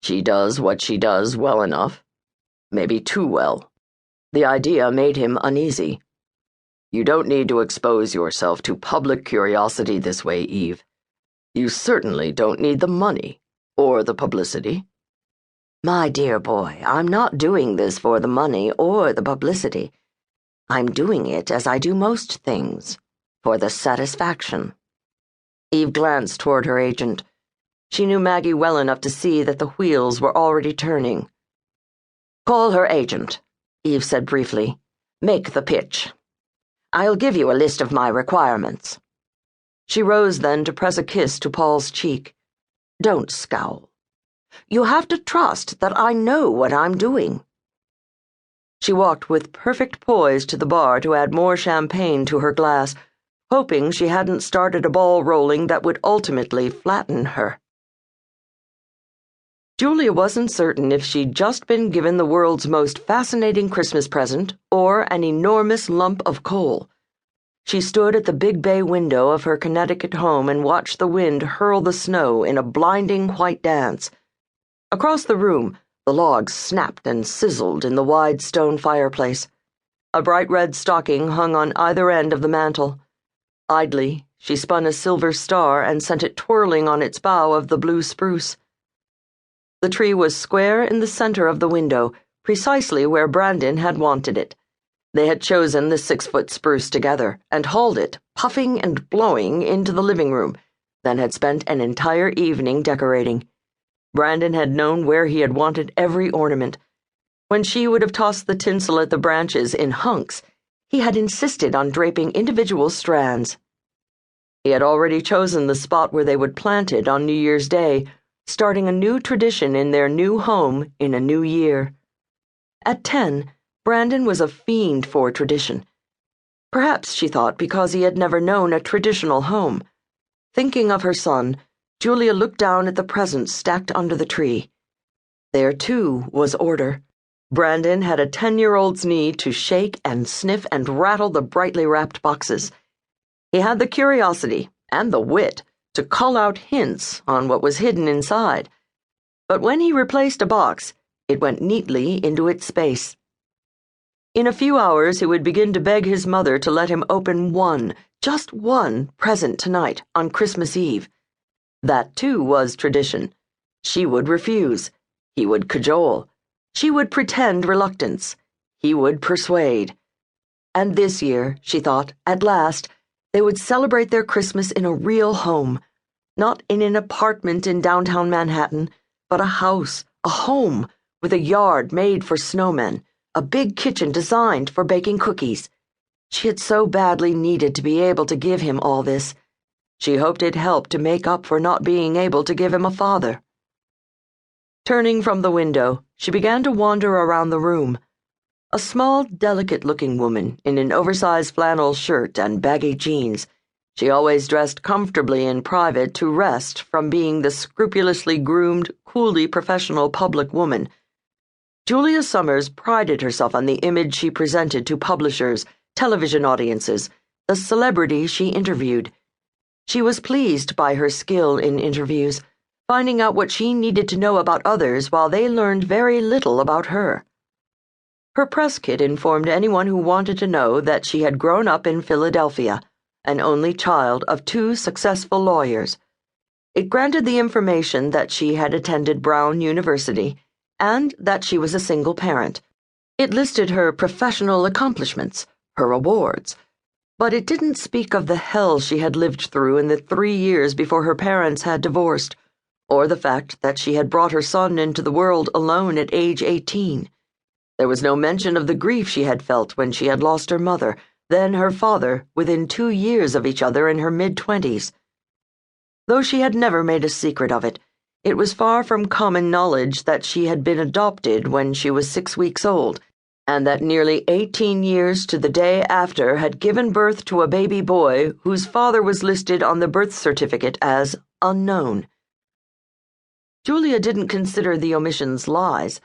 She does what she does well enough. Maybe too well. The idea made him uneasy. You don't need to expose yourself to public curiosity this way, Eve. You certainly don't need the money or the publicity. My dear boy, I'm not doing this for the money or the publicity. I'm doing it as I do most things, for the satisfaction. Eve glanced toward her agent. She knew Maggie well enough to see that the wheels were already turning. "Call her agent," Eve said briefly. "Make the pitch. I'll give you a list of my requirements." She rose then to press a kiss to Paul's cheek. "Don't scowl. You have to trust that I know what I'm doing." She walked with perfect poise to the bar to add more champagne to her glass, hoping she hadn't started a ball rolling that would ultimately flatten her. Julia wasn't certain if she'd just been given the world's most fascinating Christmas present or an enormous lump of coal. She stood at the big bay window of her Connecticut home and watched the wind hurl the snow in a blinding white dance. Across the room, the logs snapped and sizzled in the wide stone fireplace. A bright red stocking hung on either end of the mantel. Idly, she spun a silver star and sent it twirling on its bough of the blue spruce. The tree was square in the center of the window, precisely where Brandon had wanted it. They had chosen the 6-foot spruce together and hauled it, puffing and blowing, into the living room, then had spent an entire evening decorating. Brandon had known where he had wanted every ornament. When she would have tossed the tinsel at the branches in hunks, he had insisted on draping individual strands. He had already chosen the spot where they would plant it on New Year's Day, starting a new tradition in their new home in a new year. At 10, Brandon was a fiend for tradition. Perhaps, she thought, because he had never known a traditional home. Thinking of her son, Julia looked down at the presents stacked under the tree. There, too, was order. Brandon had a 10-year-old's need to shake and sniff and rattle the brightly wrapped boxes. He had the curiosity and the wit to call out hints on what was hidden inside. But when he replaced a box, it went neatly into its space. In a few hours, he would begin to beg his mother to let him open one, just one, present tonight on Christmas Eve. That, too, was tradition. She would refuse. He would cajole. She would pretend reluctance. He would persuade. And this year, she thought, at last, they would celebrate their Christmas in a real home. Not in an apartment in downtown Manhattan, but a house, a home, with a yard made for snowmen, a big kitchen designed for baking cookies. She had so badly needed to be able to give him all this. She hoped it helped to make up for not being able to give him a father. Turning from the window, she began to wander around the room. A small, delicate-looking woman in an oversized flannel shirt and baggy jeans. She always dressed comfortably in private to rest from being the scrupulously groomed, coolly professional public woman. Julia Summers prided herself on the image she presented to publishers, television audiences, the celebrities she interviewed. She was pleased by her skill in interviews, finding out what she needed to know about others while they learned very little about her. Her press kit informed anyone who wanted to know that she had grown up in Philadelphia, an only child of 2 successful lawyers. It granted the information that she had attended Brown University and that she was a single parent. It listed her professional accomplishments, her awards, but it didn't speak of the hell she had lived through in the 3 years before her parents had divorced, or the fact that she had brought her son into the world alone at age 18. There was no mention of the grief she had felt when she had lost her mother, then her father, within 2 years of each other in her mid-20s. Though she had never made a secret of it, it was far from common knowledge that she had been adopted when she was 6 weeks old, and that nearly 18 years to the day after had given birth to a baby boy whose father was listed on the birth certificate as unknown. Julia didn't consider the omissions lies,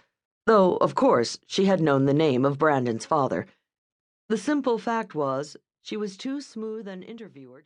though, of course, she had known the name of Brandon's father. The simple fact was, she was too smooth an interviewer